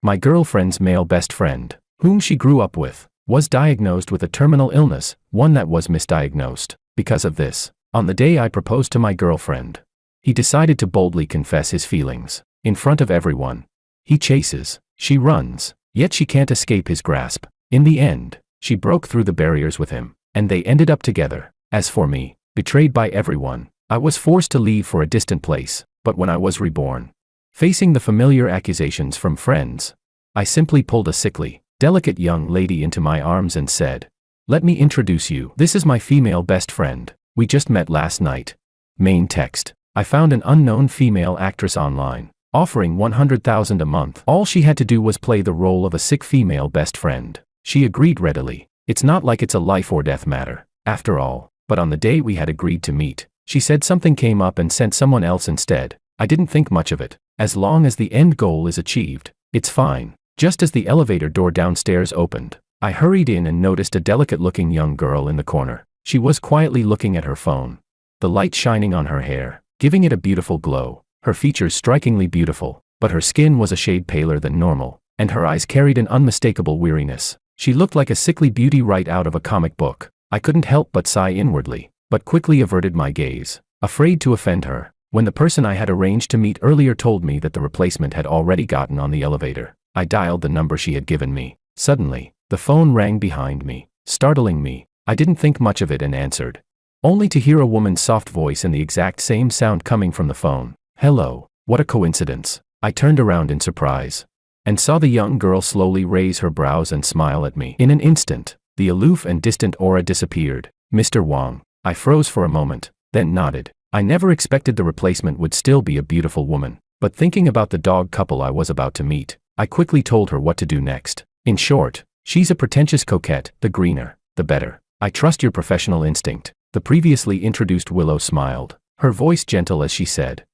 My girlfriend's male best friend, whom she grew up with, was diagnosed with a terminal illness, one that was misdiagnosed. Because of this, on the day I proposed to my girlfriend, he decided to boldly confess his feelings. In front of everyone. He chases, she runs, yet she can't escape his grasp. In the end, she broke through the barriers with him, and they ended up together. As for me, betrayed by everyone, I was forced to leave for a distant place, but when I was reborn, facing the familiar accusations from friends, I simply pulled a sickly, delicate young lady into my arms and said, "Let me introduce you. This is my female best friend. We just met last night." Main text. I found an unknown female actress online, offering $100,000 a month. All she had to do was play the role of a sick female best friend. She agreed readily. It's not like it's a life or death matter, after all. But on the day we had agreed to meet, she said something came up and sent someone else instead. I didn't think much of it. As long as the end goal is achieved, it's fine. Just as the elevator door downstairs opened, I hurried in and noticed a delicate-looking young girl in the corner. She was quietly looking at her phone, the light shining on her hair, giving it a beautiful glow. Her features strikingly beautiful, but her skin was a shade paler than normal, and her eyes carried an unmistakable weariness. She looked like a sickly beauty right out of a comic book. I couldn't help but sigh inwardly, but quickly averted my gaze, afraid to offend her. When the person I had arranged to meet earlier told me that the replacement had already gotten on the elevator, I dialed the number she had given me. Suddenly, the phone rang behind me, startling me. I didn't think much of it and answered, only to hear a woman's soft voice and the exact same sound coming from the phone. "Hello, what a coincidence." I turned around in surprise, and saw the young girl slowly raise her brows and smile at me. In an instant, the aloof and distant aura disappeared. "Mr. Wang." I froze for a moment, then nodded. I never expected the replacement would still be a beautiful woman, but thinking about the dog couple I was about to meet, I quickly told her what to do next. In short, she's a pretentious coquette. The greener, the better. I trust your professional instinct. The previously introduced Willow smiled, her voice gentle as she said,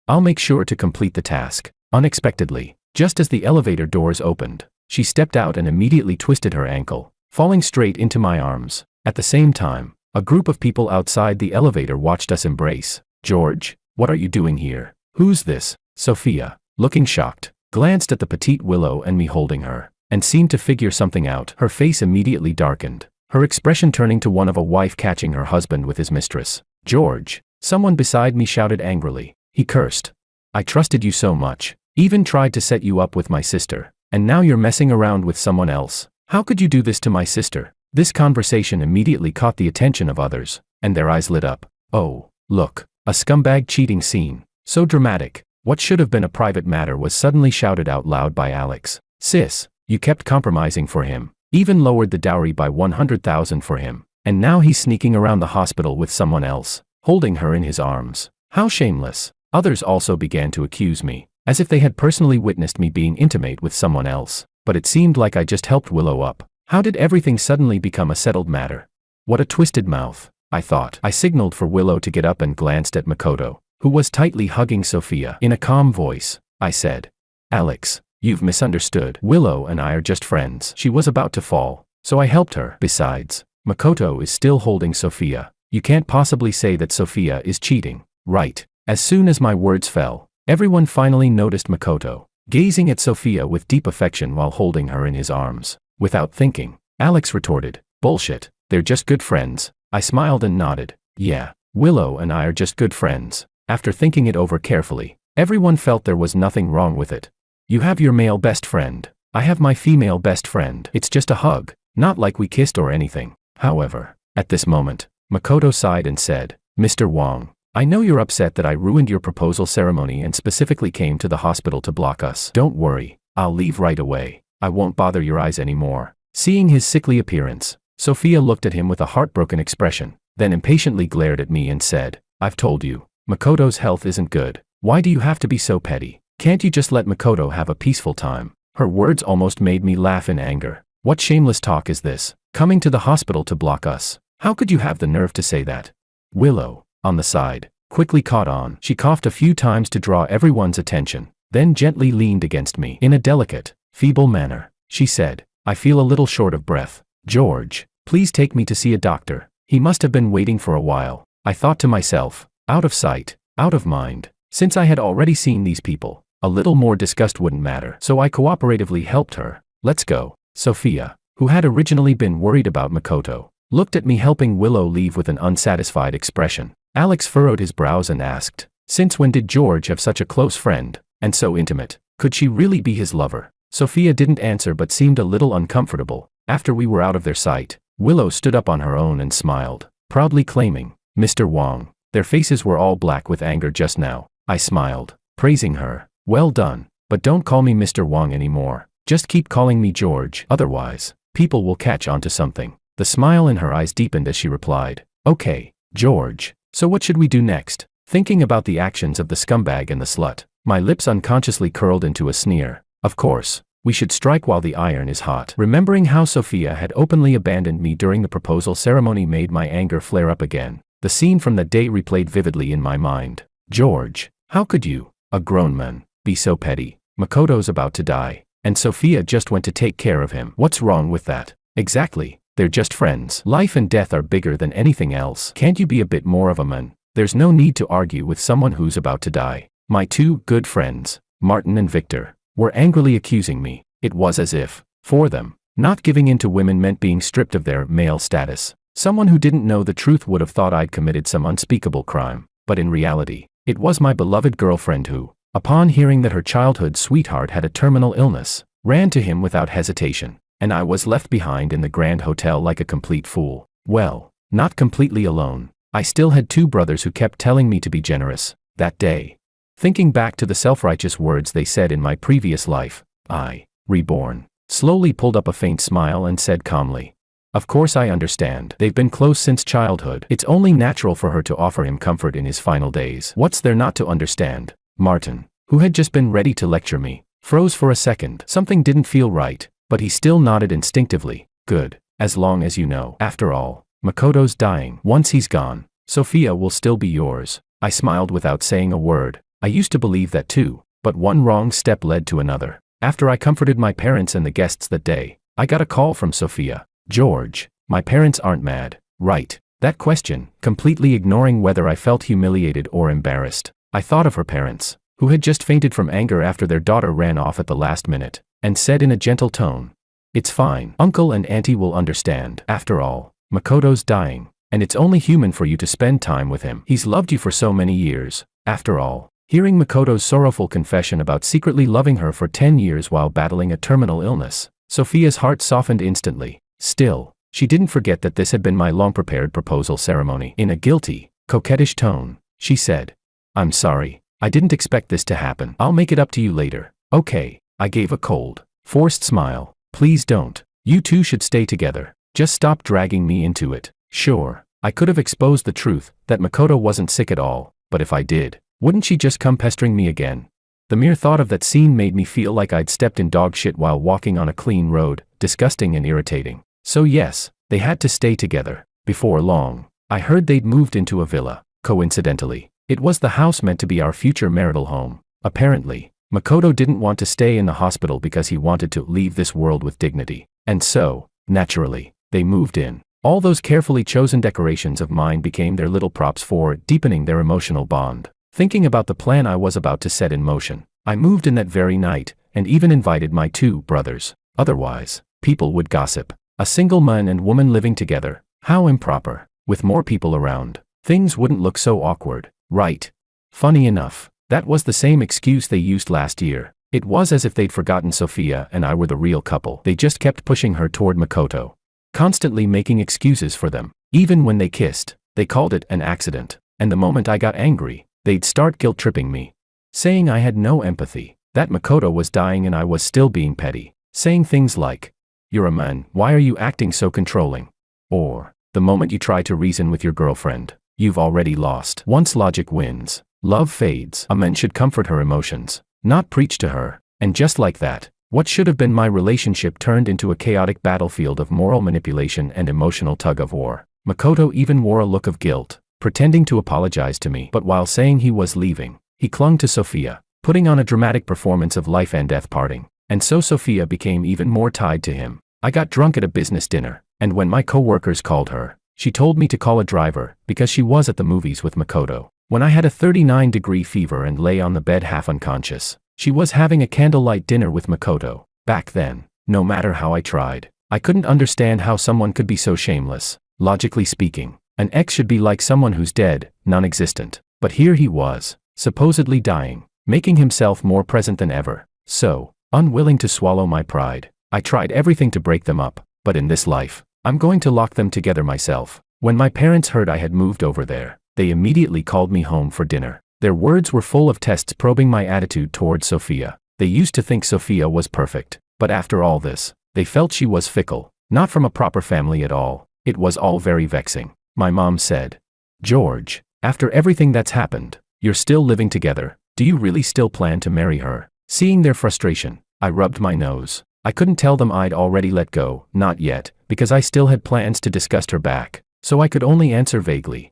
I'll make sure to complete the task." Unexpectedly, just as the elevator doors opened, she stepped out and immediately twisted her ankle, falling straight into my arms. At the same time, a group of people outside the elevator watched us embrace. "George, what are you doing here?" "Who's this?" Sophia, looking shocked, glanced at the petite Willow and me holding her, and seemed to figure something out. Her face immediately darkened, her expression turning to one of a wife catching her husband with his mistress. "George," someone beside me shouted angrily. He cursed. "I trusted you so much, even tried to set you up with my sister, and now you're messing around with someone else. How could you do this to my sister?" This conversation immediately caught the attention of others, and their eyes lit up. "Oh, look, a scumbag cheating scene. So dramatic." What should have been a private matter was suddenly shouted out loud by Alex. "Sis, you kept compromising for him, even lowered the dowry by 100,000 for him, and now he's sneaking around the hospital with someone else, holding her in his arms. How shameless." Others also began to accuse me, as if they had personally witnessed me being intimate with someone else, but it seemed like I just helped Willow up. How did everything suddenly become a settled matter? What a twisted mouth, I thought. I signaled for Willow to get up and glanced at Makoto, who was tightly hugging Sophia. In a calm voice, I said, "Alex, you've misunderstood. Willow and I are just friends." She was about to fall, so I helped her. "Besides, Makoto is still holding Sophia. You can't possibly say that Sophia is cheating, right?" As soon as my words fell, everyone finally noticed Makoto, gazing at Sophia with deep affection while holding her in his arms. Without thinking, Alex retorted, "Bullshit, they're just good friends." I smiled and nodded. "Yeah, Willow and I are just good friends." After thinking it over carefully, everyone felt there was nothing wrong with it. You have your male best friend. I have my female best friend. It's just a hug, not like we kissed or anything. However, at this moment, Makoto sighed and said, "Mr. Wang, I know you're upset that I ruined your proposal ceremony and specifically came to the hospital to block us. Don't worry, I'll leave right away. I won't bother your eyes anymore." Seeing his sickly appearance, Sophia looked at him with a heartbroken expression, then impatiently glared at me and said, "I've told you, Makoto's health isn't good. Why do you have to be so petty? Can't you just let Makoto have a peaceful time?" Her words almost made me laugh in anger. What shameless talk is this? Coming to the hospital to block us? How could you have the nerve to say that? Willow, on the side, quickly caught on. She coughed a few times to draw everyone's attention, then gently leaned against me. In a delicate, feeble manner, she said, "I feel a little short of breath. George, please take me to see a doctor. He must have been waiting for a while." I thought to myself, out of sight, out of mind. Since I had already seen these people, A little more disgust wouldn't matter, so I cooperatively helped her. Let's go. Sophia, who had originally been worried about Makoto, looked at me helping Willow leave with an unsatisfied expression. Alex furrowed his brows and asked, since when did George have such a close friend, and so intimate? Could she really be his lover? Sophia didn't answer but seemed a little uncomfortable. After we were out of their sight, Willow stood up on her own and smiled, proudly claiming, Mr. Wong. Their faces were all black with anger just now. I smiled, praising her. Well done, but don't call me Mr. Wong anymore. Just keep calling me George, otherwise, people will catch on to something. The smile in her eyes deepened as she replied, okay, George. So what should we do next? Thinking about the actions of the scumbag and the slut, my lips unconsciously curled into a sneer. Of course, we should strike while the iron is hot. Remembering how Sophia had openly abandoned me during the proposal ceremony made my anger flare up again. The scene from that day replayed vividly in my mind. George, how could you, a grown man, be so petty? Makoto's about to die, and Sophia just went to take care of him. What's wrong with that? Exactly, they're just friends. Life and death are bigger than anything else. Can't you be a bit more of a man? There's no need to argue with someone who's about to die. My two good friends, Martin and Victor, were angrily accusing me. It was as if, for them, not giving in to women meant being stripped of their male status. Someone who didn't know the truth would have thought I'd committed some unspeakable crime, but in reality, it was my beloved girlfriend who, upon hearing that her childhood sweetheart had a terminal illness, ran to him without hesitation, and I was left behind in the Grand Hotel like a complete fool. Well, not completely alone. I still had two brothers who kept telling me to be generous. That day, thinking back to the self-righteous words they said in my previous life, I, Reborn, slowly pulled up a faint smile and said calmly, of course I understand. They've been close since childhood. It's only natural for her to offer him comfort in his final days. What's there not to understand? Martin, who had just been ready to lecture me, froze for a second. Something didn't feel right, but he still nodded instinctively. Good, as long as you know. After all, Makoto's dying. Once he's gone, Sophia will still be yours. I smiled without saying a word. I used to believe that too, but one wrong step led to another. After I comforted my parents and the guests that day, I got a call from Sophia. George, my parents aren't mad, right? That question, completely ignoring whether I felt humiliated or embarrassed. I thought of her parents, who had just fainted from anger after their daughter ran off at the last minute, and said in a gentle tone, it's fine. Uncle and Auntie will understand. After all, Makoto's dying, and it's only human for you to spend time with him. He's loved you for so many years. After all, hearing Makoto's sorrowful confession about secretly loving her for 10 years while battling a terminal illness, Sophia's heart softened instantly. Still, she didn't forget that this had been my long-prepared proposal ceremony. In a guilty, coquettish tone, she said, I'm sorry, I didn't expect this to happen. I'll make it up to you later. Okay, I gave a cold, forced smile. Please don't. You two should stay together. Just stop dragging me into it. Sure, I could have exposed the truth, that Makoto wasn't sick at all, but if I did, wouldn't she just come pestering me again? The mere thought of that scene made me feel like I'd stepped in dog shit while walking on a clean road, disgusting and irritating. So yes, they had to stay together. Before long, I heard they'd moved into a villa. Coincidentally, it was the house meant to be our future marital home. Apparently, Makoto didn't want to stay in the hospital because he wanted to leave this world with dignity. And so, naturally, they moved in. All those carefully chosen decorations of mine became their little props for deepening their emotional bond. Thinking about the plan I was about to set in motion, I moved in that very night, and even invited my two brothers. Otherwise, people would gossip. A single man and woman living together, how improper. With more people around, things wouldn't look so awkward, right? Funny enough, that was the same excuse they used last year. It was as if they'd forgotten Sophia and I were the real couple. They just kept pushing her toward Makoto, constantly making excuses for them. Even when they kissed, they called it an accident. And the moment I got angry, they'd start guilt-tripping me, saying I had no empathy, that Makoto was dying and I was still being petty, saying things like, you're a man, why are you acting so controlling? Or, the moment you try to reason with your girlfriend, you've already lost. Once logic wins, love fades. A man should comfort her emotions, not preach to her. And just like that, what should have been my relationship turned into a chaotic battlefield of moral manipulation and emotional tug-of-war. Makoto even wore a look of guilt, pretending to apologize to me. But while saying he was leaving, he clung to Sophia, putting on a dramatic performance of life and death parting. And so Sophia became even more tied to him. I got drunk at a business dinner, and when my co-workers called her, she told me to call a driver because she was at the movies with Makoto. When I had a 39-degree fever and lay on the bed half unconscious, She was having a candlelight dinner with Makoto. Back then, no matter how I tried, I couldn't understand how someone could be so shameless. Logically speaking, an ex should be like someone who's dead, non-existent. But here he was, supposedly dying, making himself more present than ever. So, unwilling to swallow my pride, I tried everything to break them up. But in this life, I'm going to lock them together myself. When my parents heard I had moved over there, they immediately called me home for dinner. Their words were full of tests probing my attitude towards Sophia. They used to think Sophia was perfect, but after all this, they felt she was fickle, not from a proper family at all. It was all very vexing. My mom said, "George, after everything that's happened, you're still living together. Do you really still plan to marry her?" Seeing their frustration, I rubbed my nose. I couldn't tell them I'd already let go, not yet, because I still had plans to disgust her back. So I could only answer vaguely,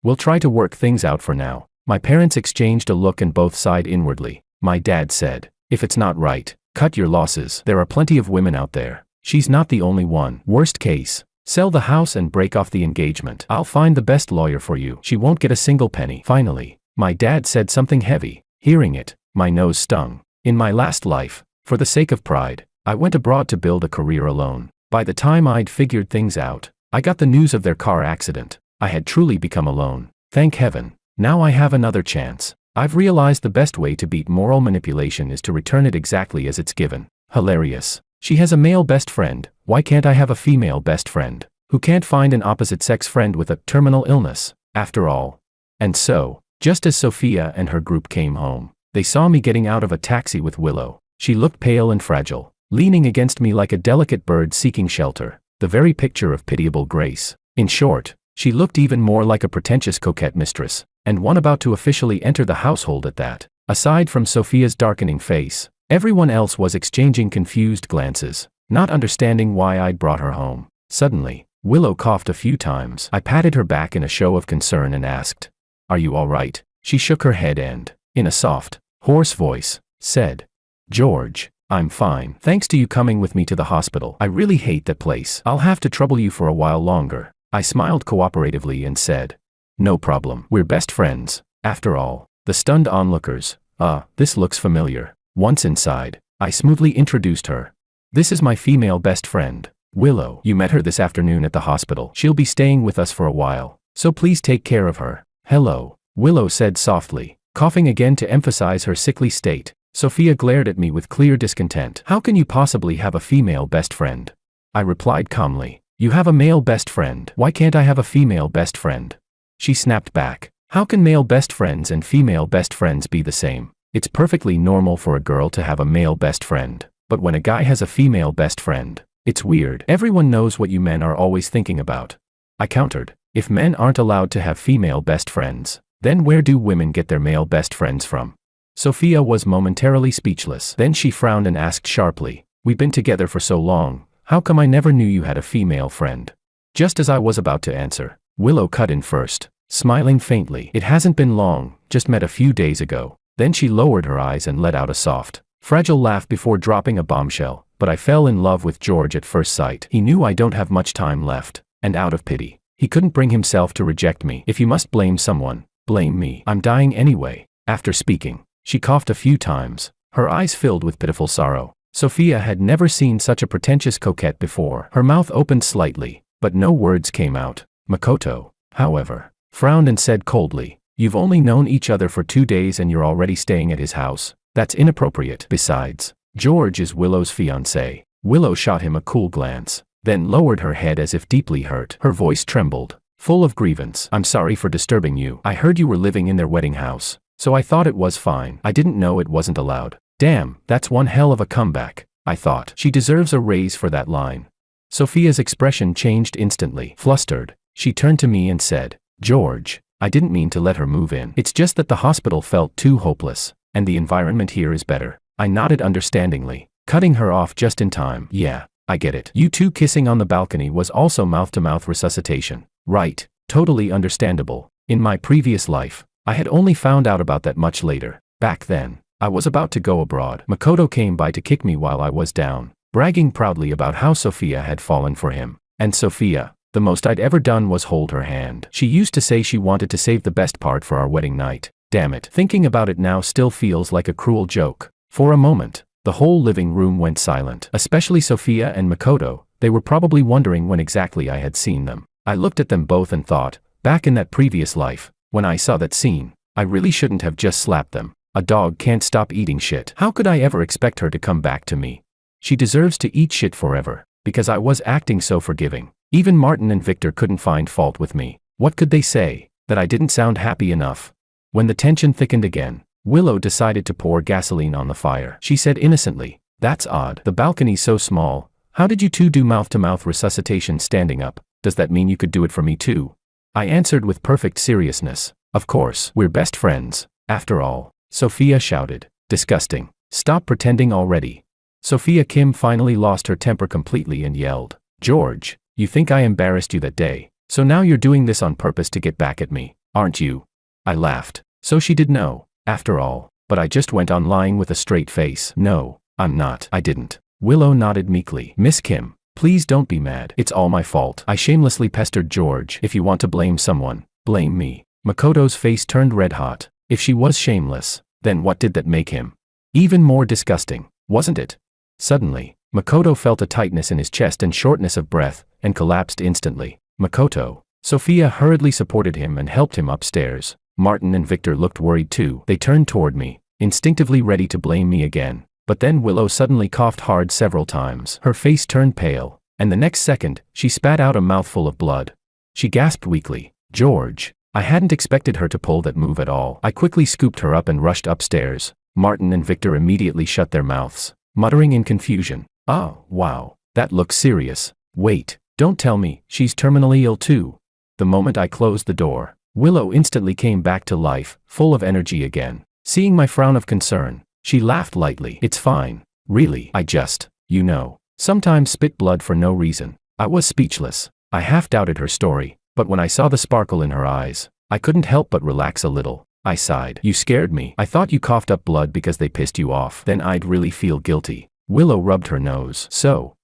we'll try to work things out for now." My parents exchanged a look and both sighed inwardly. My dad said, "If it's not right, cut your losses. There are plenty of women out there. She's not the only one. Worst case, sell the house and break off the engagement. I'll find the best lawyer for you. She won't get a single penny." Finally, my dad said something heavy. Hearing it, my nose stung. In my last life, for the sake of pride, I went abroad to build a career alone. By the time I'd figured things out, I got the news of their car accident. I had truly become alone. Thank heaven, now I have another chance. I've realized the best way to beat moral manipulation is to return it exactly as it's given. Hilarious. She has a male best friend. Why can't I have a female best friend who can't find an opposite-sex friend with a terminal illness, after all? And so, just as Sophia and her group came home, they saw me getting out of a taxi with Willow. She looked pale and fragile, leaning against me like a delicate bird seeking shelter, the very picture of pitiable grace. In short, she looked even more like a pretentious coquette mistress, and one about to officially enter the household at that. Aside from Sophia's darkening face, everyone else was exchanging confused glances, not understanding why I'd brought her home. Suddenly, Willow coughed a few times. I patted her back in a show of concern and asked, "Are you all right?" She shook her head and, in a soft, hoarse voice, said, "George, I'm fine. Thanks to you coming with me to the hospital. I really hate that place. I'll have to trouble you for a while longer." I smiled cooperatively and said, "No problem. We're best friends, after all." The stunned onlookers, this looks familiar. Once inside, I smoothly introduced her. "This is my female best friend, Willow. You met her this afternoon at the hospital. She'll be staying with us for a while, so please take care of her." "Hello," Willow said softly, coughing again to emphasize her sickly state. Sophia glared at me with clear discontent. "How can you possibly have a female best friend?" I replied calmly. "You have a male best friend. Why can't I have a female best friend?" She snapped back. "How can male best friends and female best friends be the same? It's perfectly normal for a girl to have a male best friend, but when a guy has a female best friend, it's weird. Everyone knows what you men are always thinking about." I countered, "If men aren't allowed to have female best friends, then where do women get their male best friends from?" Sophia was momentarily speechless. Then she frowned and asked sharply, "We've been together for so long, how come I never knew you had a female friend?" Just as I was about to answer, Willow cut in first, smiling faintly. "It hasn't been long, just met a few days ago." Then she lowered her eyes and let out a soft, fragile laugh before dropping a bombshell. "But I fell in love with George at first sight. He knew I don't have much time left, and out of pity, he couldn't bring himself to reject me. If you must blame someone, blame me. I'm dying anyway." After speaking, she coughed a few times, her eyes filled with pitiful sorrow. Sophia had never seen such a pretentious coquette before. Her mouth opened slightly, but no words came out. Makoto, however, frowned and said coldly, "You've only known each other for 2 days and you're already staying at his house. That's inappropriate. Besides, George is Willow's fiancé." Willow shot him a cool glance, then lowered her head as if deeply hurt. Her voice trembled, full of grievance. "I'm sorry for disturbing you. I heard you were living in their wedding house, so I thought it was fine. I didn't know it wasn't allowed." Damn, that's one hell of a comeback, I thought. She deserves a raise for that line. Sophia's expression changed instantly. Flustered, she turned to me and said, "George, I didn't mean to let her move in. It's just that the hospital felt too hopeless, and the environment here is better." I nodded understandingly, cutting her off just in time. "Yeah, I get it. You two kissing on the balcony was also mouth-to-mouth resuscitation. Right, totally understandable. In my previous life, I had only found out about that much later. Back then, I was about to go abroad. Makoto came by to kick me while I was down, bragging proudly about how Sophia had fallen for him. And Sophia, the most I'd ever done was hold her hand. She used to say she wanted to save the best part for our wedding night. Damn it. Thinking about it now still feels like a cruel joke. For a moment, the whole living room went silent, especially Sophia and Makoto. They were probably wondering when exactly I had seen them. I looked at them both and thought, back in that previous life, when I saw that scene, I really shouldn't have just slapped them. A dog can't stop eating shit. How could I ever expect her to come back to me? She deserves to eat shit forever, because I was acting so forgiving. Even Martin and Victor couldn't find fault with me. What could they say? That I didn't sound happy enough? When the tension thickened again, Willow decided to pour gasoline on the fire. She said innocently, "That's odd. The balcony's so small. How did you two do mouth-to-mouth resuscitation standing up? Does that mean you could do it for me too?" I answered with perfect seriousness, "Of course, we're best friends, after all." Sophia shouted, "Disgusting. Stop pretending already." Sophia Kim finally lost her temper completely and yelled, "George, you think I embarrassed you that day, so now you're doing this on purpose to get back at me, aren't you?" I laughed. So she did know, after all, but I just went on lying with a straight face. "No, I'm not. I didn't." Willow nodded meekly. "Miss Kim, please don't be mad. It's all my fault. I shamelessly pestered George. If you want to blame someone, blame me." Makoto's face turned red hot. If she was shameless, then what did that make him? Even more disgusting, wasn't it? Suddenly, Makoto felt a tightness in his chest and shortness of breath, and collapsed instantly. "Makoto." Sophia hurriedly supported him and helped him upstairs. Martin and Victor looked worried too. They turned toward me, instinctively ready to blame me again. But then Willow suddenly coughed hard several times. Her face turned pale, and the next second, she spat out a mouthful of blood. She gasped weakly, "George." I hadn't expected her to pull that move at all. I quickly scooped her up and rushed upstairs. Martin and Victor immediately shut their mouths, muttering in confusion, "Oh, wow, that looks serious. Wait, don't tell me, she's terminally ill too." The moment I closed the door, Willow instantly came back to life, full of energy again. Seeing my frown of concern, she laughed lightly. "It's fine. Really, I just, sometimes spit blood for no reason." I was speechless. I half doubted her story, but when I saw the sparkle in her eyes, I couldn't help but relax a little. I sighed. "You scared me. I thought you coughed up blood because they pissed you off. Then I'd really feel guilty." Willow rubbed her nose. "So,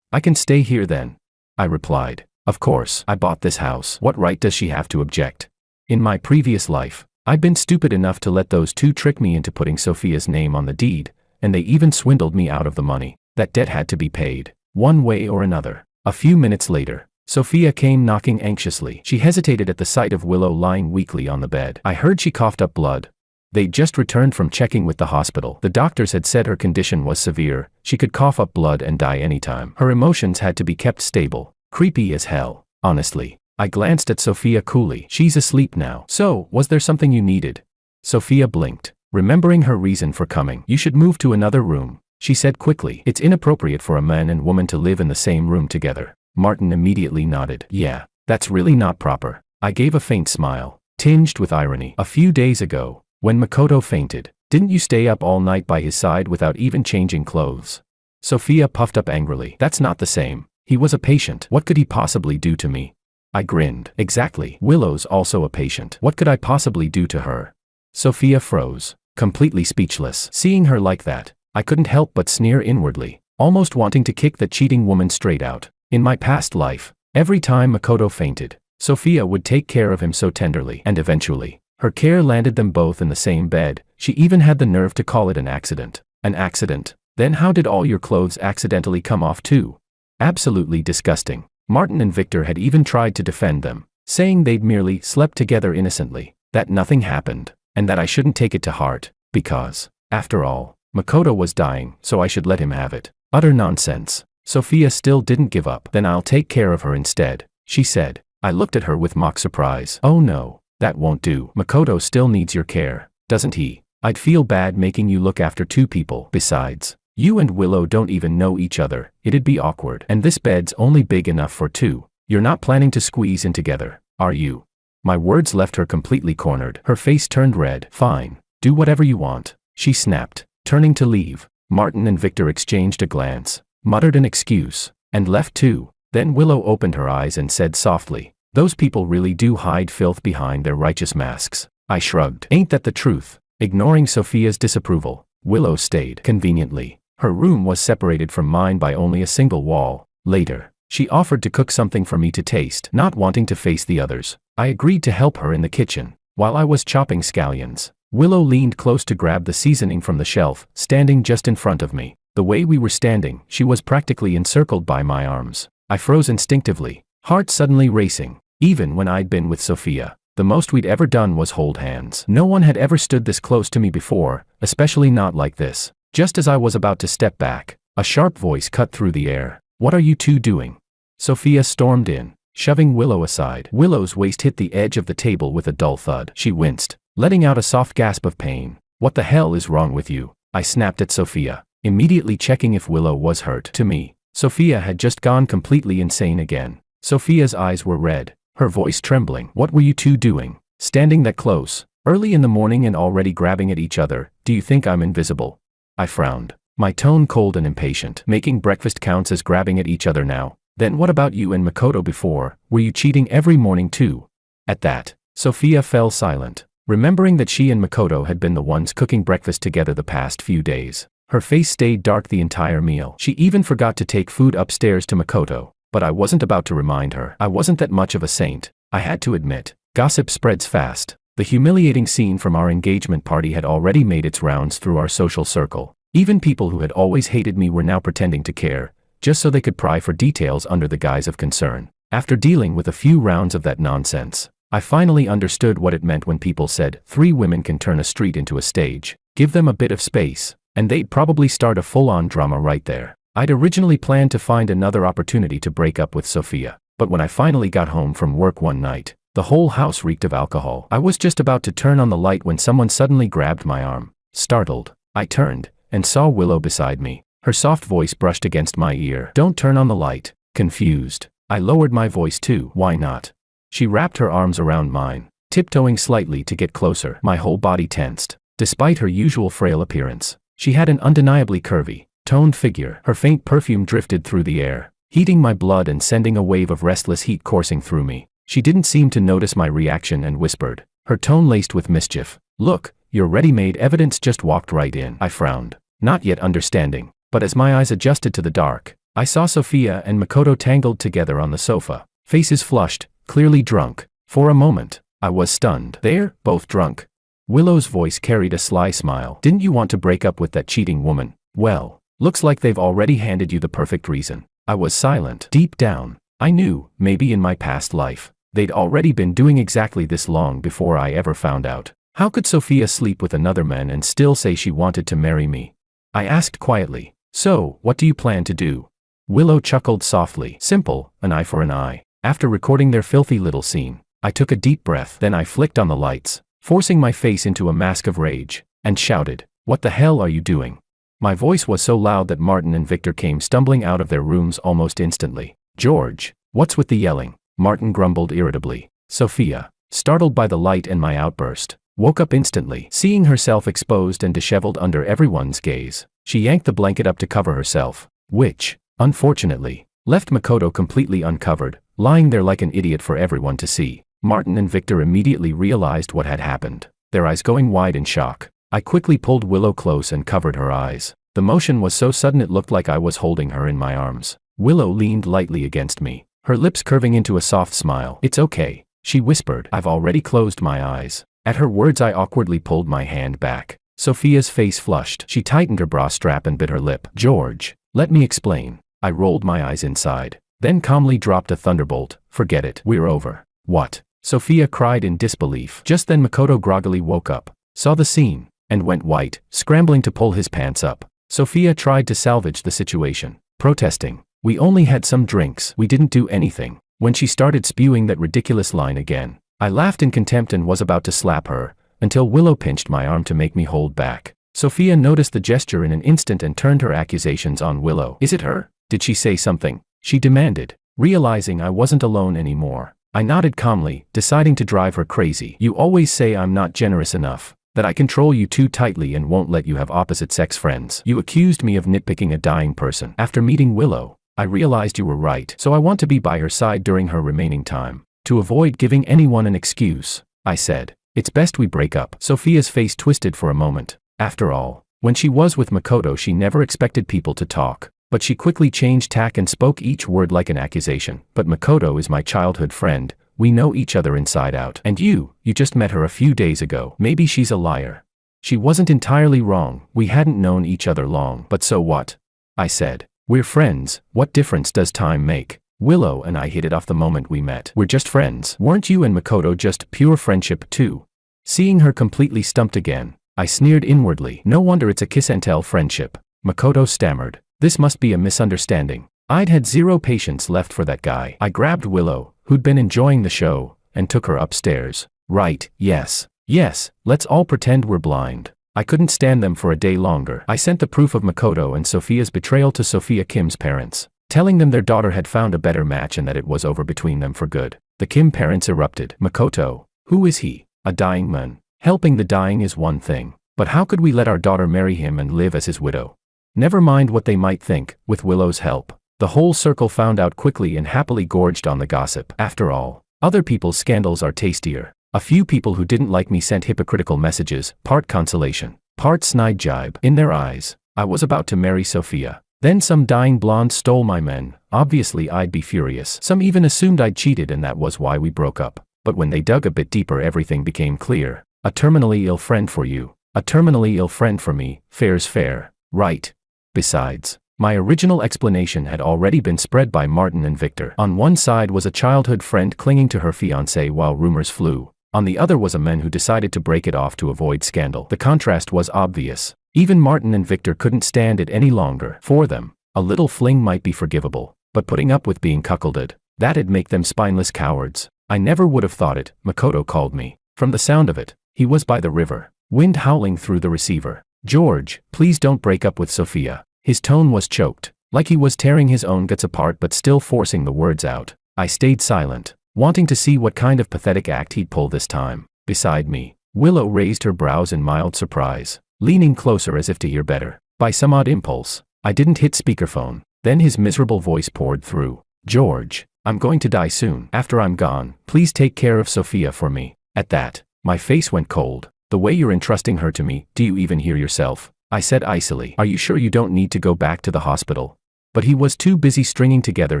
I can stay here then?" I replied. "Of course, I bought this house. What right does she have to object? In my previous life, I'd been stupid enough to let those two trick me into putting Sophia's name on the deed, and they even swindled me out of the money. That debt had to be paid, one way or another." A few minutes later, Sophia came knocking anxiously. She hesitated at the sight of Willow lying weakly on the bed. I heard she coughed up blood. They'd just returned from checking with the hospital. The doctors had said her condition was severe. She could cough up blood and die anytime. Her emotions had to be kept stable. Creepy as hell, honestly. I glanced at Sophia coolly. "She's asleep now. So, was there something you needed?" Sophia blinked, remembering her reason for coming. "You should move to another room," she said quickly. "It's inappropriate for a man and woman to live in the same room together." Martin immediately nodded. "Yeah, that's really not proper." I gave a faint smile, tinged with irony. "A few days ago, when Makoto fainted, didn't you stay up all night by his side without even changing clothes?" Sophia puffed up angrily. "That's not the same. He was a patient. What could he possibly do to me?" I grinned. "Exactly. Willow's also a patient. What could I possibly do to her?" Sophia froze, completely speechless. Seeing her like that, I couldn't help but sneer inwardly, almost wanting to kick the cheating woman straight out. In my past life, every time Makoto fainted, Sophia would take care of him so tenderly, and eventually, her care landed them both in the same bed. She even had the nerve to call it an accident. An accident? Then how did all your clothes accidentally come off too? Absolutely disgusting. Martin and Victor had even tried to defend them, saying they'd merely slept together innocently, that nothing happened, and that I shouldn't take it to heart, because, after all, Makoto was dying, so I should let him have it. Utter nonsense. Sophia still didn't give up. "Then I'll take care of her instead," she said. I looked at her with mock surprise. "Oh no, that won't do. Makoto still needs your care, doesn't he? I'd feel bad making you look after two people. Besides, you and Willow don't even know each other. It'd be awkward. And this bed's only big enough for two. You're not planning to squeeze in together, are you?" My words left her completely cornered. Her face turned red. "Fine, do whatever you want," she snapped, turning to leave. Martin and Victor exchanged a glance, muttered an excuse, and left too. Then Willow opened her eyes and said softly, "Those people really do hide filth behind their righteous masks." I shrugged. "Ain't that the truth?" Ignoring Sophia's disapproval, Willow stayed. Conveniently, her room was separated from mine by only a single wall. Later, she offered to cook something for me to taste. Not wanting to face the others, I agreed to help her in the kitchen. While I was chopping scallions, Willow leaned close to grab the seasoning from the shelf, standing just in front of me. The way we were standing, she was practically encircled by my arms. I froze instinctively, heart suddenly racing. Even when I'd been with Sophia, the most we'd ever done was hold hands. No one had ever stood this close to me before, especially not like this. Just as I was about to step back, a sharp voice cut through the air. "What are you two doing?" Sophia stormed in, shoving Willow aside. Willow's waist hit the edge of the table with a dull thud. She winced, letting out a soft gasp of pain. "What the hell is wrong with you?" I snapped at Sophia, immediately checking if Willow was hurt. To me, Sophia had just gone completely insane again. Sophia's eyes were red, her voice trembling. "What were you two doing? Standing that close, early in the morning and already grabbing at each other? Do you think I'm invisible?" I frowned, my tone cold and impatient. "Making breakfast counts as grabbing at each other now? Then what about you and Makoto before? Were you cheating every morning too?" At that, Sophia fell silent, remembering that she and Makoto had been the ones cooking breakfast together the past few days. Her face stayed dark the entire meal. She even forgot to take food upstairs to Makoto, but I wasn't about to remind her. I wasn't that much of a saint, I had to admit. Gossip spreads fast. The humiliating scene from our engagement party had already made its rounds through our social circle. Even people who had always hated me were now pretending to care, just so they could pry for details under the guise of concern. After dealing with a few rounds of that nonsense, I finally understood what it meant when people said 3 women can turn a street into a stage. Give them a bit of space, and they'd probably start a full-on drama right there. I'd originally planned to find another opportunity to break up with Sophia, but when I finally got home from work one night, the whole house reeked of alcohol. I was just about to turn on the light when someone suddenly grabbed my arm. Startled, I turned, and saw Willow beside me. Her soft voice brushed against my ear. "Don't turn on the light." Confused, I lowered my voice too. "Why not?" She wrapped her arms around mine, tiptoeing slightly to get closer. My whole body tensed. Despite her usual frail appearance, she had an undeniably curvy, toned figure. Her faint perfume drifted through the air, heating my blood and sending a wave of restless heat coursing through me. She didn't seem to notice my reaction and whispered, her tone laced with mischief, "Look, your ready-made evidence just walked right in." I frowned, not yet understanding, but as my eyes adjusted to the dark, I saw Sophia and Makoto tangled together on the sofa, faces flushed, clearly drunk. For a moment, I was stunned. "They're both drunk." Willow's voice carried a sly smile. "Didn't you want to break up with that cheating woman? Well, looks like they've already handed you the perfect reason." I was silent. Deep down, I knew, maybe in my past life, they'd already been doing exactly this long before I ever found out. How could Sophia sleep with another man and still say she wanted to marry me? I asked quietly, "So, what do you plan to do?" Willow chuckled softly. "Simple, an eye for an eye." After recording their filthy little scene, I took a deep breath. Then I flicked on the lights, forcing my face into a mask of rage, and shouted, "What the hell are you doing?" My voice was so loud that Martin and Victor came stumbling out of their rooms almost instantly. "George, what's with the yelling?" Martin grumbled irritably. Sophia, startled by the light and my outburst, woke up instantly. Seeing herself exposed and disheveled under everyone's gaze, she yanked the blanket up to cover herself, which, unfortunately, left Makoto completely uncovered, lying there like an idiot for everyone to see. Martin and Victor immediately realized what had happened, their eyes going wide in shock. I quickly pulled Willow close and covered her eyes. The motion was so sudden it looked like I was holding her in my arms. Willow leaned lightly against me, her lips curving into a soft smile. "It's okay," she whispered. "I've already closed my eyes." At her words I awkwardly pulled my hand back. Sophia's face flushed. She tightened her bra strap and bit her lip. "George, let me explain." I rolled my eyes inside, then calmly dropped a thunderbolt. "Forget it. We're over." "What?" Sophia cried in disbelief. Just then Makoto groggily woke up, saw the scene, and went white, scrambling to pull his pants up. Sophia tried to salvage the situation, protesting, "We only had some drinks. We didn't do anything." When she started spewing that ridiculous line again, I laughed in contempt and was about to slap her, until Willow pinched my arm to make me hold back. Sophia noticed the gesture in an instant and turned her accusations on Willow. "Is it her? Did she say something?" she demanded, realizing I wasn't alone anymore. I nodded calmly, deciding to drive her crazy. "You always say I'm not generous enough, that I control you too tightly and won't let you have opposite-sex friends. You accused me of nitpicking a dying person. After meeting Willow, I realized you were right, so I want to be by her side during her remaining time. To avoid giving anyone an excuse, I said, it's best we break up." Sophia's face twisted for a moment. After all, when she was with Makoto she never expected people to talk. But she quickly changed tack and spoke each word like an accusation. "But Makoto is my childhood friend. We know each other inside out. And you just met her a few days ago. Maybe she's a liar. She wasn't entirely wrong. We hadn't known each other long. But so what? I said. We're friends. What difference does time make? Willow and I hit it off the moment we met. We're just friends. Weren't you and Makoto just pure friendship too? Seeing her completely stumped again, I sneered inwardly. No wonder it's a kiss and tell friendship. Makoto stammered. This must be a misunderstanding. I'd had zero patience left for that guy. I grabbed Willow, who'd been enjoying the show, and took her upstairs. Right, yes, let's all pretend we're blind. I couldn't stand them for a day longer. I sent the proof of Makoto and Sophia's betrayal to Sophia Kim's parents, telling them their daughter had found a better match and that it was over between them for good. The Kim parents erupted. Makoto, who is he? A dying man. Helping the dying is one thing, but how could we let our daughter marry him and live as his widow? Never mind what they might think. With Willow's help, the whole circle found out quickly and happily gorged on the gossip. After all, other people's scandals are tastier. A few people who didn't like me sent hypocritical messages, part consolation, part snide jibe. In their eyes, I was about to marry Sophia. Then some dying blonde stole my men. Obviously I'd be furious. Some even assumed I'd cheated and that was why we broke up. But when they dug a bit deeper, everything became clear. A terminally ill friend for you. A terminally ill friend for me. Fair's fair, right? Besides, my original explanation had already been spread by Martin and Victor. On one side was a childhood friend clinging to her fiancé while rumors flew. On the other was a man who decided to break it off to avoid scandal. The contrast was obvious. Even Martin and Victor couldn't stand it any longer. For them, a little fling might be forgivable, but putting up with being cuckolded, that'd make them spineless cowards. I never would have thought it. Makoto called me. From the sound of it, he was by the river, wind howling through the receiver. George, please don't break up with Sophia. His tone was choked, like he was tearing his own guts apart but still forcing the words out. I stayed silent, wanting to see what kind of pathetic act he'd pull this time. Beside me, Willow raised her brows in mild surprise, leaning closer as if to hear better. By some odd impulse, I didn't hit speakerphone. Then his miserable voice poured through. George, I'm going to die soon. After I'm gone, please take care of Sophia for me. At that, my face went cold. The way you're entrusting her to me, do you even hear yourself? I said icily. Are you sure you don't need to go back to the hospital? But he was too busy stringing together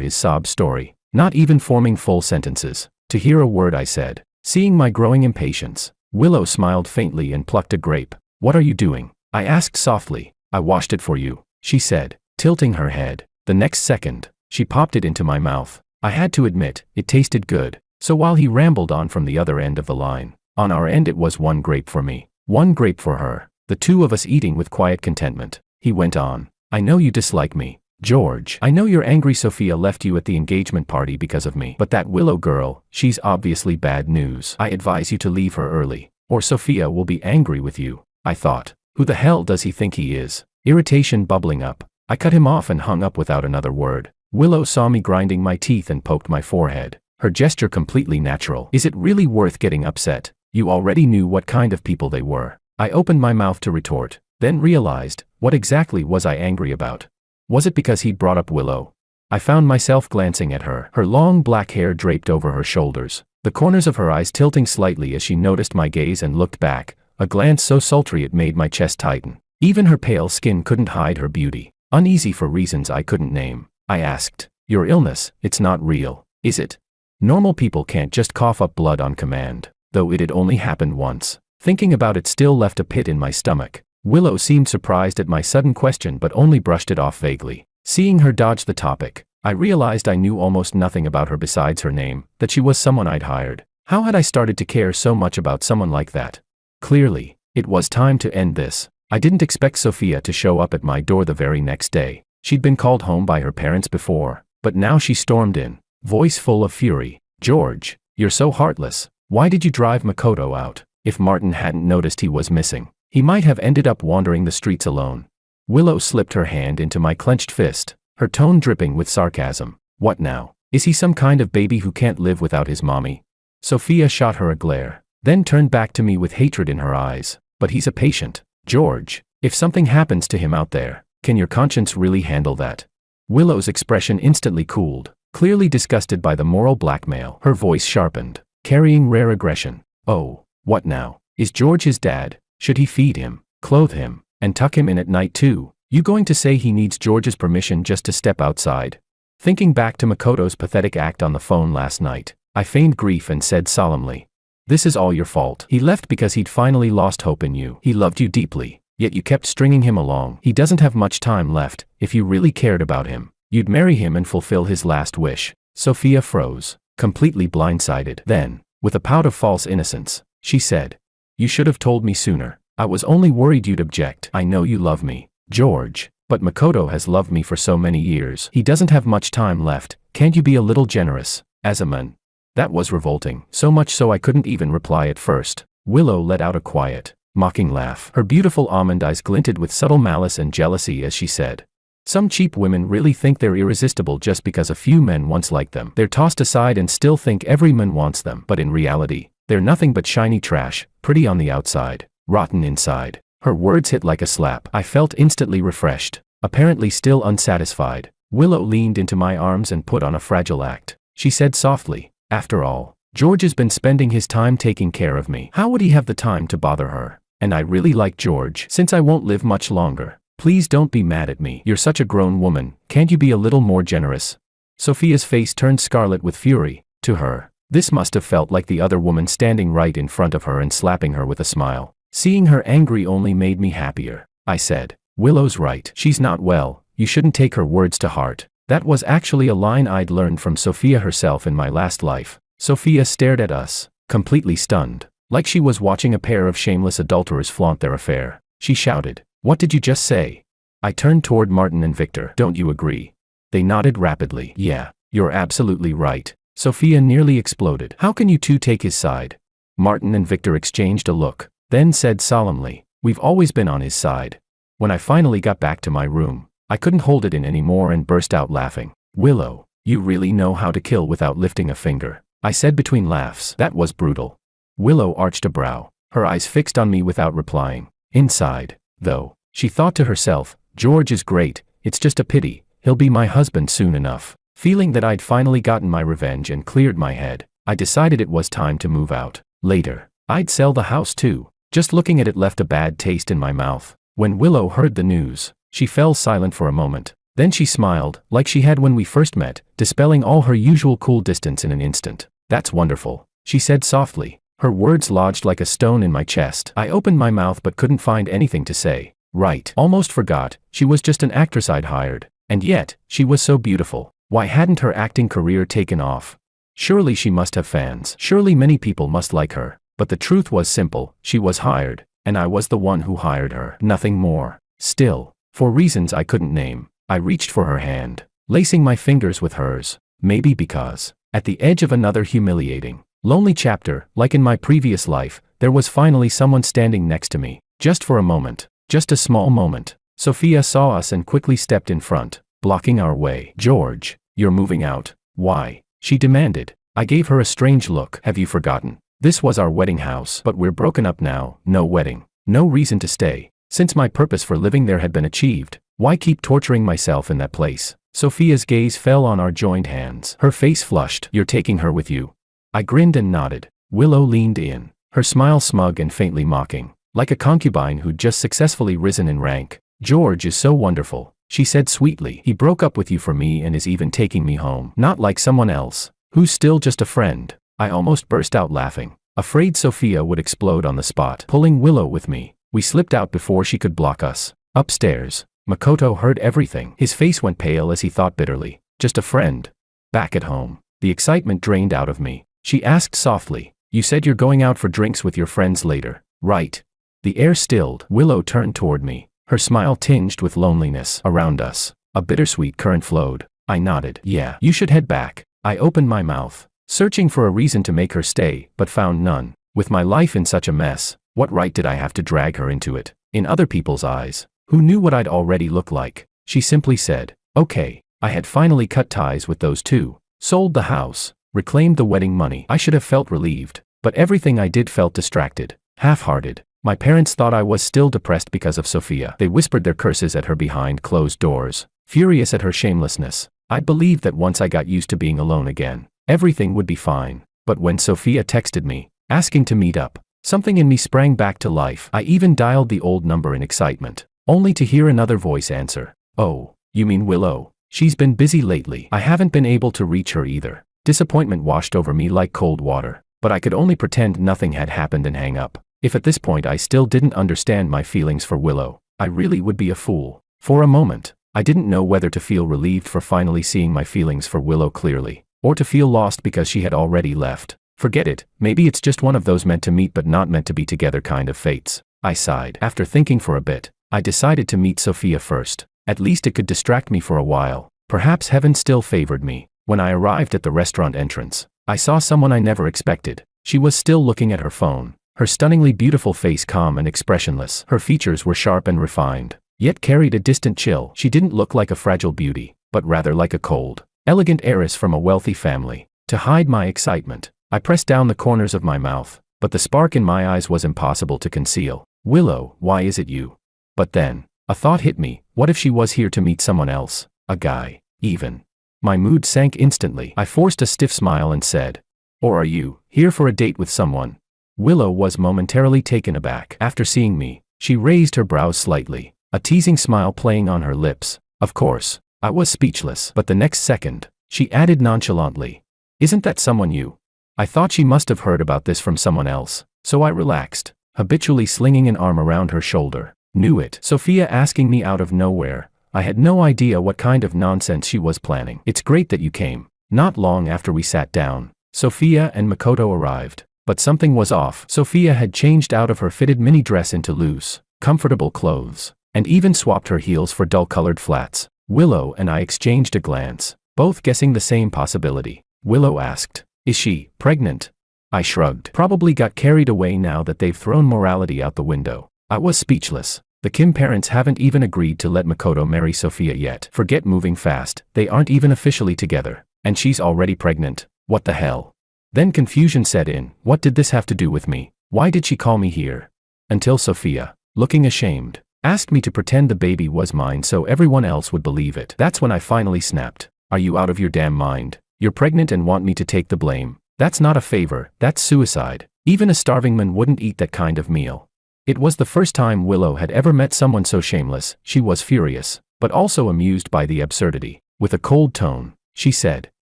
his sob story, not even forming full sentences, to hear a word I said. Seeing my growing impatience, Willow smiled faintly and plucked a grape. What are you doing? I asked softly. I washed it for you, she said, tilting her head. The next second, she popped it into my mouth. I had to admit, it tasted good. So while he rambled on from the other end of the line, on our end it was one grape for me, one grape for her, the two of us eating with quiet contentment. He went on. I know you dislike me, George. I know you're angry Sophia left you at the engagement party because of me. But that Willow girl, she's obviously bad news. I advise you to leave her early, or Sophia will be angry with you. I thought, who the hell does he think he is? Irritation bubbling up. I cut him off and hung up without another word. Willow saw me grinding my teeth and poked my forehead, her gesture completely natural. Is it really worth getting upset? You already knew what kind of people they were. I opened my mouth to retort, then realized, what exactly was I angry about? Was it because he'd brought up Willow? I found myself glancing at her, her long black hair draped over her shoulders, the corners of her eyes tilting slightly as she noticed my gaze and looked back, a glance so sultry it made my chest tighten. Even her pale skin couldn't hide her beauty. Uneasy for reasons I couldn't name, I asked, your illness, it's not real, is it? Normal people can't just cough up blood on command, though it had only happened once. Thinking about it still left a pit in my stomach. Willow seemed surprised at my sudden question but only brushed it off vaguely. Seeing her dodge the topic, I realized I knew almost nothing about her besides her name, that she was someone I'd hired. How had I started to care so much about someone like that? Clearly, it was time to end this. I didn't expect Sophia to show up at my door the very next day. She'd been called home by her parents before, but now she stormed in, voice full of fury. George, you're so heartless. Why did you drive Makoto out? If Martin hadn't noticed he was missing, he might have ended up wandering the streets alone. Willow slipped her hand into my clenched fist, her tone dripping with sarcasm. What now? Is he some kind of baby who can't live without his mommy? Sophia shot her a glare, then turned back to me with hatred in her eyes. But he's a patient. George, if something happens to him out there, can your conscience really handle that? Willow's expression instantly cooled, clearly disgusted by the moral blackmail. Her voice sharpened, carrying rare aggression. Oh, what now? Is George his dad? Should he feed him, clothe him, and tuck him in at night too? You going to say he needs George's permission just to step outside? Thinking back to Makoto's pathetic act on the phone last night, I feigned grief and said solemnly. This is all your fault. He left because he'd finally lost hope in you. He loved you deeply, yet you kept stringing him along. He doesn't have much time left. If you really cared about him, you'd marry him and fulfill his last wish. Sophia froze, completely blindsided. Then, with a pout of false innocence, she said, you should have told me sooner. I was only worried you'd object. I know you love me, George, but Makoto has loved me for so many years. He doesn't have much time left. Can't you be a little generous, as a man? That was revolting, so much so I couldn't even reply at first. Willow let out a quiet, mocking laugh. Her beautiful almond eyes glinted with subtle malice and jealousy as she said, some cheap women really think they're irresistible just because a few men once liked them. They're tossed aside and still think every man wants them. But in reality, they're nothing but shiny trash, pretty on the outside, rotten inside. Her words hit like a slap. I felt instantly refreshed. Apparently still unsatisfied, Willow leaned into my arms and put on a fragile act. She said softly, after all, George has been spending his time taking care of me. How would he have the time to bother her? And I really like George. Since I won't live much longer, please don't be mad at me. You're such a grown woman. Can't you be a little more generous? Sophia's face turned scarlet with fury. To her, this must have felt like the other woman standing right in front of her and slapping her with a smile. Seeing her angry only made me happier. I said, Willow's right. She's not well. You shouldn't take her words to heart. That was actually a line I'd learned from Sophia herself in my last life. Sophia stared at us, completely stunned, like she was watching a pair of shameless adulterers flaunt their affair. She shouted, what did you just say? I turned toward Martin and Victor. Don't you agree? They nodded rapidly. Yeah, you're absolutely right. Sophia nearly exploded. How can you two take his side? Martin and Victor exchanged a look, then said solemnly, we've always been on his side. When I finally got back to my room, I couldn't hold it in anymore and burst out laughing. Willow, you really know how to kill without lifting a finger, I said between laughs. That was brutal. Willow arched a brow, her eyes fixed on me without replying. Inside, though, she thought to herself, George is great, it's just a pity, he'll be my husband soon enough. Feeling that I'd finally gotten my revenge and cleared my head, I decided it was time to move out. Later, I'd sell the house too. Just looking at it left a bad taste in my mouth. When Willow heard the news, she fell silent for a moment. Then she smiled, like she had when we first met, dispelling all her usual cool distance in an instant. That's wonderful, she said softly. Her words lodged like a stone in my chest. I opened my mouth but couldn't find anything to say. Right. Almost forgot, she was just an actress I'd hired. And yet, she was so beautiful. Why hadn't her acting career taken off? Surely she must have fans. Surely many people must like her. But the truth was simple, she was hired, and I was the one who hired her. Nothing more. Still, for reasons I couldn't name, I reached for her hand, lacing my fingers with hers. Maybe because, at the edge of another humiliating, lonely chapter, like in my previous life, there was finally someone standing next to me. Just for a moment. Just a small moment. Sophia saw us and quickly stepped in front, blocking our way. George, you're moving out. Why? She demanded. I gave her a strange look. Have you forgotten? This was our wedding house. But we're broken up now. No wedding. No reason to stay. Since my purpose for living there had been achieved, why keep torturing myself in that place? Sophia's gaze fell on our joined hands. Her face flushed. You're taking her with you? I grinned and nodded. Willow leaned in, her smile smug and faintly mocking, like a concubine who'd just successfully risen in rank. George is so wonderful, she said sweetly. He broke up with you for me and is even taking me home. Not like someone else, who's still just a friend. I almost burst out laughing, afraid Sophia would explode on the spot. Pulling Willow with me, we slipped out before she could block us. Upstairs, Makoto heard everything. His face went pale as he thought bitterly. Just a friend. Back at home, the excitement drained out of me. She asked softly, you said you're going out for drinks with your friends later, right? The air stilled. Willow turned toward me, her smile tinged with loneliness. Around us, a bittersweet current flowed. I nodded. Yeah, you should head back. I opened my mouth, searching for a reason to make her stay, but found none. With my life in such a mess, what right did I have to drag her into it? In other people's eyes, who knew what I'd already looked like, she simply said, okay. I had finally cut ties with those two, sold the house, reclaimed the wedding money. I should have felt relieved, but everything I did felt distracted, half-hearted. My parents thought I was still depressed because of Sophia. They whispered their curses at her behind closed doors, furious at her shamelessness. I believed that once I got used to being alone again, everything would be fine. But when Sophia texted me, asking to meet up, something in me sprang back to life. I even dialed the old number in excitement, only to hear another voice answer. Oh, you mean Willow? She's been busy lately. I haven't been able to reach her either. Disappointment washed over me like cold water, but I could only pretend nothing had happened and hang up. If at this point I still didn't understand my feelings for Willow, I really would be a fool. For a moment, I didn't know whether to feel relieved for finally seeing my feelings for Willow clearly, or to feel lost because she had already left. Forget it, maybe it's just one of those meant to meet but not meant to be together kind of fates. I sighed. After thinking for a bit, I decided to meet Sophia first. At least it could distract me for a while. Perhaps heaven still favored me. When I arrived at the restaurant entrance, I saw someone I never expected. She was still looking at her phone, her stunningly beautiful face calm and expressionless. Her features were sharp and refined, yet carried a distant chill. She didn't look like a fragile beauty, but rather like a cold, elegant heiress from a wealthy family. To hide my excitement, I pressed down the corners of my mouth, but the spark in my eyes was impossible to conceal. Willow, why is it you? But then, a thought hit me. What if she was here to meet someone else? A guy, even. My mood sank instantly. I forced a stiff smile and said, "Or are you here for a date with someone?" Willow was momentarily taken aback. After seeing me, she raised her brows slightly, a teasing smile playing on her lips. Of course, I was speechless, but the next second, she added nonchalantly, "Isn't that someone you?" I thought she must have heard about this from someone else, so I relaxed, habitually slinging an arm around her shoulder. Knew it. Sophia asking me out of nowhere. I had no idea what kind of nonsense she was planning. It's great that you came. Not long after we sat down, Sophia and Makoto arrived. But something was off. Sophia had changed out of her fitted mini dress into loose, comfortable clothes, and even swapped her heels for dull-colored flats. Willow and I exchanged a glance, both guessing the same possibility. Willow asked, "Is she pregnant?" I shrugged. Probably got carried away now that they've thrown morality out the window. I was speechless. The Kim parents haven't even agreed to let Makoto marry Sophia yet. Forget moving fast, they aren't even officially together. And she's already pregnant. What the hell? Then confusion set in. What did this have to do with me? Why did she call me here? Until Sophia, looking ashamed, asked me to pretend the baby was mine so everyone else would believe it. That's when I finally snapped. Are you out of your damn mind? You're pregnant and want me to take the blame. That's not a favor, that's suicide. Even a starving man wouldn't eat that kind of meal. It was the first time Willow had ever met someone so shameless. She was furious, but also amused by the absurdity. With a cold tone, she said,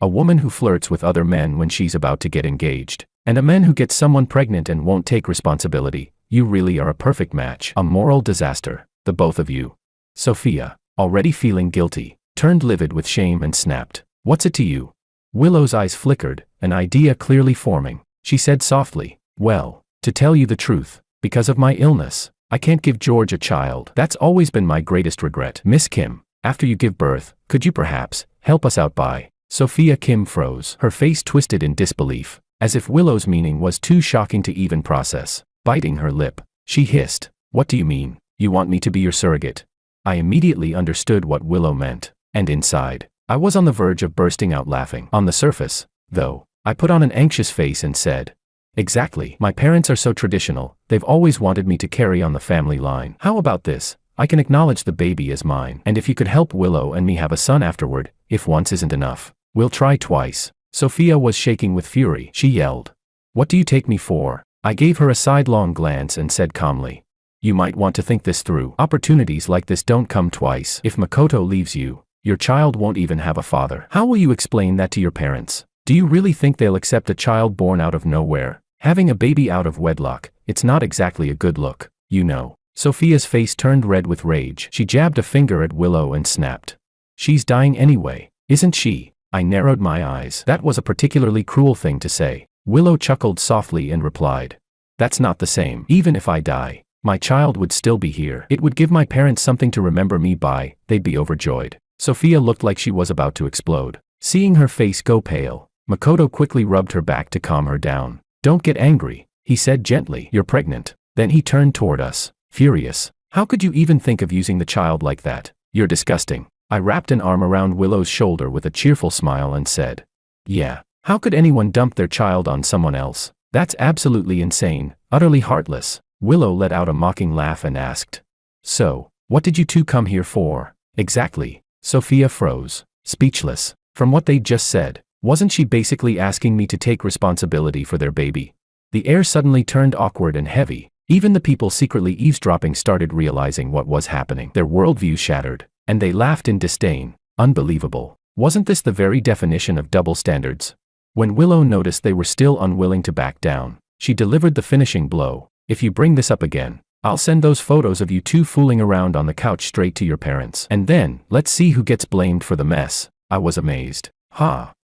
"A woman who flirts with other men when she's about to get engaged, and a man who gets someone pregnant and won't take responsibility, you really are a perfect match. A moral disaster, the both of you." Sophia, already feeling guilty, turned livid with shame and snapped, "What's it to you?" Willow's eyes flickered, an idea clearly forming. She said softly, "Well, to tell you the truth, because of my illness, I can't give George a child. That's always been my greatest regret. Miss Kim, after you give birth, could you perhaps help us out by..." Sophia Kim froze, her face twisted in disbelief, as if Willow's meaning was too shocking to even process. Biting her lip, she hissed, "What do you mean? You want me to be your surrogate?" I immediately understood what Willow meant, and inside, I was on the verge of bursting out laughing. On the surface, though, I put on an anxious face and said, "Exactly. My parents are so traditional, they've always wanted me to carry on the family line. How about this? I can acknowledge the baby as mine. And if you could help Willow and me have a son afterward, if once isn't enough, we'll try twice." Sophia was shaking with fury. She yelled, "What do you take me for?" I gave her a sidelong glance and said calmly, "You might want to think this through. Opportunities like this don't come twice. If Makoto leaves you, your child won't even have a father. How will you explain that to your parents? Do you really think they'll accept a child born out of nowhere? Having a baby out of wedlock, it's not exactly a good look, you know." Sophia's face turned red with rage. She jabbed a finger at Willow and snapped, "She's dying anyway, isn't she?" I narrowed my eyes. That was a particularly cruel thing to say. Willow chuckled softly and replied, "That's not the same. Even if I die, my child would still be here. It would give my parents something to remember me by. They'd be overjoyed." Sophia looked like she was about to explode. Seeing her face go pale, Makoto quickly rubbed her back to calm her down. "Don't get angry," he said gently. "You're pregnant." Then he turned toward us, furious. "How could you even think of using the child like that? You're disgusting." I wrapped an arm around Willow's shoulder with a cheerful smile and said, "Yeah, how could anyone dump their child on someone else? That's absolutely insane, utterly heartless." Willow let out a mocking laugh and asked, "So, what did you two come here for?" "Exactly." Sophia froze, speechless. From what they'd just said, wasn't she basically asking me to take responsibility for their baby? The air suddenly turned awkward and heavy. Even the people secretly eavesdropping started realizing what was happening. Their worldview shattered, and they laughed in disdain. Unbelievable. Wasn't this the very definition of double standards? When Willow noticed they were still unwilling to back down, she delivered the finishing blow. "If you bring this up again, I'll send those photos of you two fooling around on the couch straight to your parents. And then, let's see who gets blamed for the mess." I was amazed.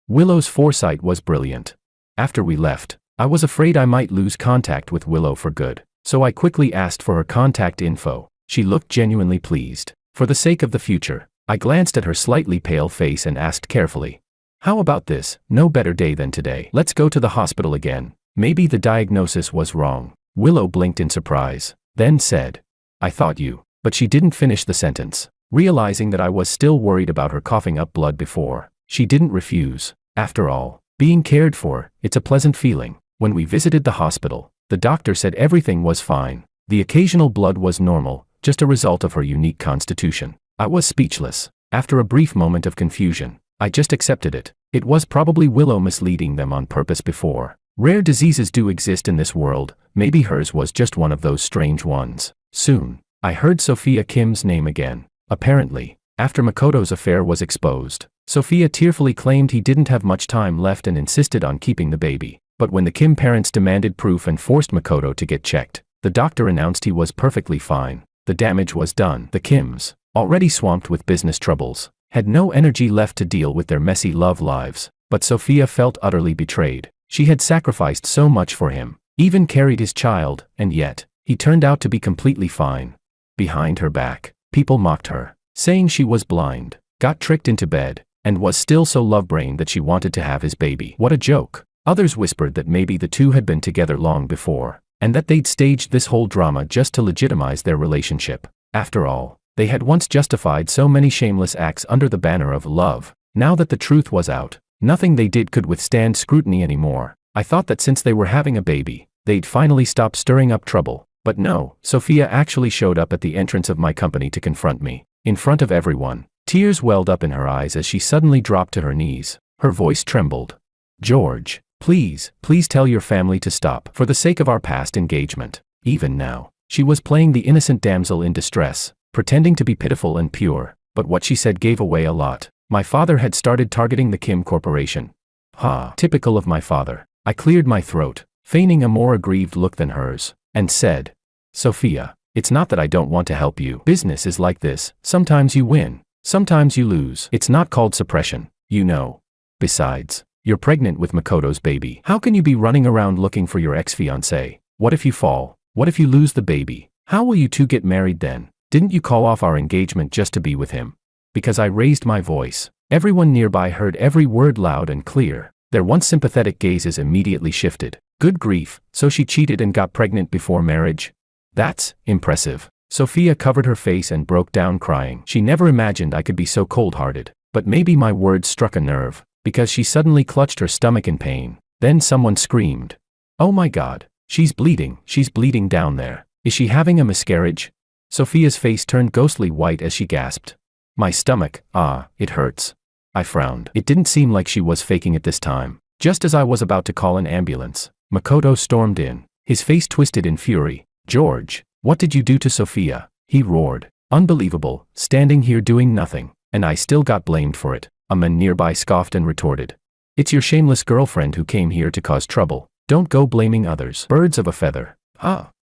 Willow's foresight was brilliant. After we left, I was afraid I might lose contact with Willow for good, so I quickly asked for her contact info. She looked genuinely pleased. For the sake of the future, I glanced at her slightly pale face and asked carefully, "How about this? No better day than today. Let's go to the hospital again. Maybe the diagnosis was wrong." Willow blinked in surprise, then said, "I thought you," but she didn't finish the sentence. Realizing that I was still worried about her coughing up blood before, she didn't refuse. After all, being cared for, it's a pleasant feeling. When we visited the hospital, the doctor said everything was fine. The occasional blood was normal, just a result of her unique constitution. I was speechless. After a brief moment of confusion, I just accepted it. It was probably Willow misleading them on purpose before. Rare diseases do exist in this world, maybe hers was just one of those strange ones. Soon, I heard Sophia Kim's name again. Apparently, after Makoto's affair was exposed, Sophia tearfully claimed he didn't have much time left and insisted on keeping the baby. But when the Kim parents demanded proof and forced Makoto to get checked, the doctor announced he was perfectly fine. The damage was done. The Kims, already swamped with business troubles, had no energy left to deal with their messy love lives. But Sophia felt utterly betrayed. She had sacrificed so much for him, even carried his child, and yet, he turned out to be completely fine. Behind her back, people mocked her, saying she was blind, got tricked into bed, and was still so love-brained that she wanted to have his baby. What a joke. Others whispered that maybe the two had been together long before, and that they'd staged this whole drama just to legitimize their relationship. After all, they had once justified so many shameless acts under the banner of love. Now that the truth was out, nothing they did could withstand scrutiny anymore. I thought that since they were having a baby, they'd finally stop stirring up trouble. But no, Sophia actually showed up at the entrance of my company to confront me. In front of everyone, tears welled up in her eyes as she suddenly dropped to her knees. Her voice trembled. "George, please tell your family to stop, for the sake of our past engagement." Even now, she was playing the innocent damsel in distress, pretending to be pitiful and pure, but what she said gave away a lot. My father had started targeting the Kim Corporation. Typical of my father. I cleared my throat, feigning a more aggrieved look than hers, and said, "Sophia, it's not that I don't want to help you. Business is like this. Sometimes you win, sometimes you lose. It's not called suppression, you know. Besides, you're pregnant with Makoto's baby. How can you be running around looking for your ex-fiancé? What if you fall? What if you lose the baby? How will you two get married then? Didn't you call off our engagement just to be with him?" Because I raised my voice, everyone nearby heard every word loud and clear. Their once sympathetic gazes immediately shifted. Good grief, so she cheated and got pregnant before marriage? That's impressive. Sophia covered her face and broke down crying. She never imagined I could be so cold-hearted. But maybe my words struck a nerve, because she suddenly clutched her stomach in pain. Then someone screamed, "Oh my God, she's bleeding down there. Is she having a miscarriage?" Sophia's face turned ghostly white as she gasped. "My stomach, it hurts." I frowned. It didn't seem like she was faking it this time. Just as I was about to call an ambulance, Makoto stormed in, his face twisted in fury. "George, what did you do to Sophia?" he roared. "Unbelievable, standing here doing nothing, and I still got blamed for it." A man nearby scoffed and retorted, "It's your shameless girlfriend who came here to cause trouble. Don't go blaming others. Birds of a feather.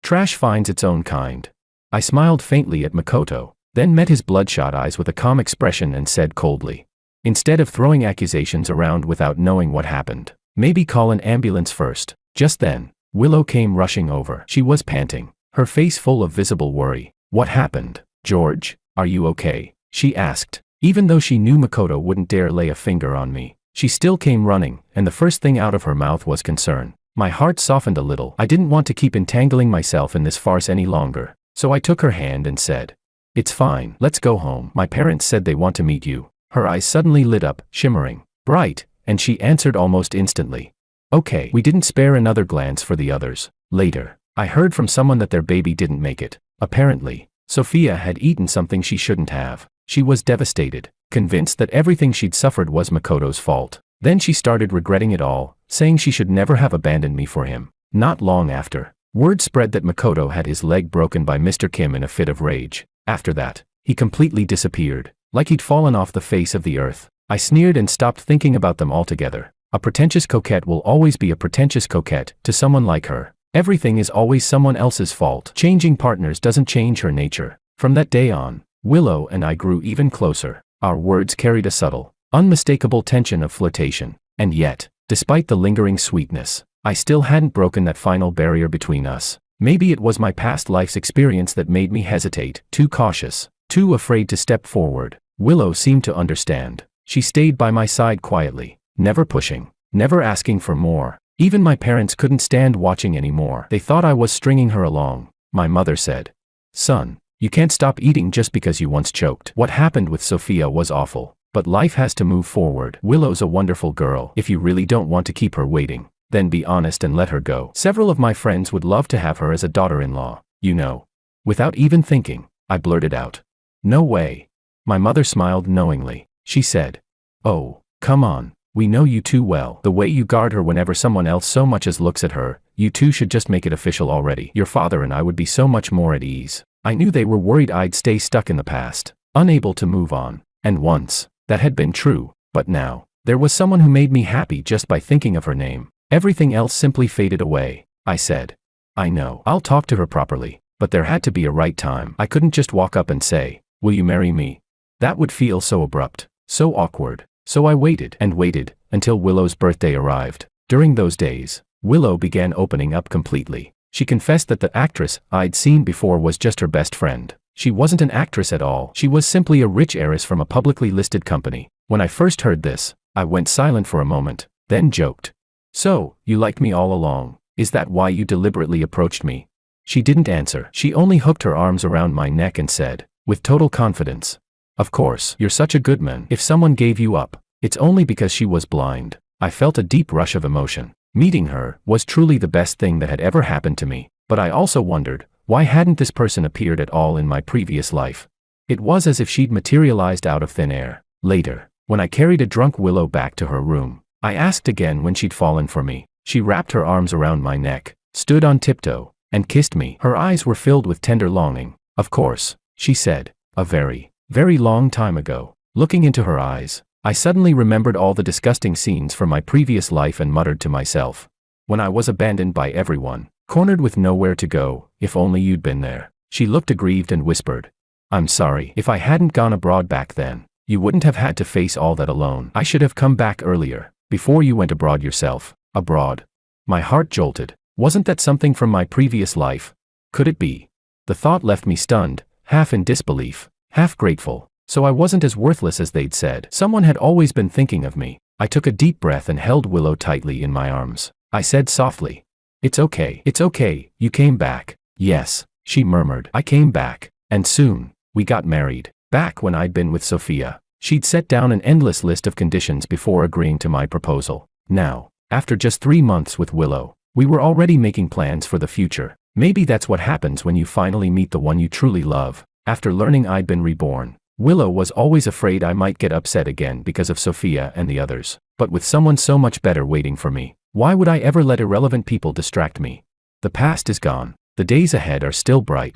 Trash finds its own kind." I smiled faintly at Makoto, then met his bloodshot eyes with a calm expression and said coldly, "Instead of throwing accusations around without knowing what happened, maybe call an ambulance first." Just then, Willow came rushing over. She was panting, her face full of visible worry. "What happened, George? Are you okay?" she asked. Even though she knew Makoto wouldn't dare lay a finger on me, she still came running, and the first thing out of her mouth was concern. My heart softened a little. I didn't want to keep entangling myself in this farce any longer, so I took her hand and said, "It's fine, let's go home. My parents said they want to meet you." Her eyes suddenly lit up, shimmering bright, and she answered almost instantly, "Okay." We didn't spare another glance for the others. Later, I heard from someone that their baby didn't make it. Apparently, Sophia had eaten something she shouldn't have. She was devastated, convinced that everything she'd suffered was Makoto's fault. Then she started regretting it all, saying she should never have abandoned me for him. Not long after, word spread that Makoto had his leg broken by Mr. Kim in a fit of rage. After that, he completely disappeared, like he'd fallen off the face of the earth. I sneered and stopped thinking about them altogether. A pretentious coquette will always be a pretentious coquette to someone like her. Everything is always someone else's fault. Changing partners doesn't change her nature. From that day on, Willow and I grew even closer. Our words carried a subtle, unmistakable tension of flirtation. And yet, despite the lingering sweetness, I still hadn't broken that final barrier between us. Maybe it was my past life's experience that made me hesitate, too cautious, too afraid to step forward. Willow seemed to understand. She stayed by my side quietly, never pushing, never asking for more. Even my parents couldn't stand watching anymore. They thought I was stringing her along. My mother said, "Son, you can't stop eating just because you once choked." What happened with Sophia was awful, but life has to move forward. Willow's a wonderful girl. If you really don't want to keep her waiting, then be honest and let her go. Several of my friends would love to have her as a daughter-in-law, you know. Without even thinking, I blurted out, "No way." My mother smiled knowingly. She said, "Oh, come on, we know you too well. The way you guard her whenever someone else so much as looks at her, you two should just make it official already. Your father and I would be so much more at ease." I knew they were worried I'd stay stuck in the past, unable to move on. And once, that had been true, but now, there was someone who made me happy just by thinking of her name. Everything else simply faded away. I said, "I know, I'll talk to her properly, but there had to be a right time. I couldn't just walk up and say, 'Will you marry me?' That would feel so abrupt, so awkward. So I waited and waited until Willow's birthday arrived. During those days, Willow began opening up completely. She confessed that the actress I'd seen before was just her best friend. She wasn't an actress at all. She was simply a rich heiress from a publicly listed company. When I first heard this, I went silent for a moment, then joked, "So, you liked me all along. Is that why you deliberately approached me?" She didn't answer. She only hooked her arms around my neck and said, with total confidence, "Of course, you're such a good man. If someone gave you up, it's only because she was blind." I felt a deep rush of emotion. Meeting her was truly the best thing that had ever happened to me, but I also wondered, why hadn't this person appeared at all in my previous life? It was as if she'd materialized out of thin air. Later, when I carried a drunk Willow back to her room, I asked again when she'd fallen for me. She wrapped her arms around my neck, stood on tiptoe, and kissed me. Her eyes were filled with tender longing. "Of course," she said, "a very, very long time ago." Looking into her eyes, I suddenly remembered all the disgusting scenes from my previous life and muttered to myself, "When I was abandoned by everyone, cornered with nowhere to go, if only you'd been there." She looked aggrieved and whispered, "I'm sorry. If I hadn't gone abroad back then, you wouldn't have had to face all that alone. I should have come back earlier, before you went abroad yourself." Abroad? My heart jolted. Wasn't that something from my previous life? Could it be? The thought left me stunned, half in disbelief, half grateful. So I wasn't as worthless as they'd said. Someone had always been thinking of me. I took a deep breath and held Willow tightly in my arms. I said softly, It's okay, you came back." "Yes," she murmured. "I came back. And soon, we got married." Back when I'd been with Sophia, she'd set down an endless list of conditions before agreeing to my proposal. Now, after just 3 months with Willow, we were already making plans for the future. Maybe that's what happens when you finally meet the one you truly love. After learning I'd been reborn, Willow was always afraid I might get upset again because of Sophia and the others. But with someone so much better waiting for me, why would I ever let irrelevant people distract me? The past is gone. The days ahead are still bright.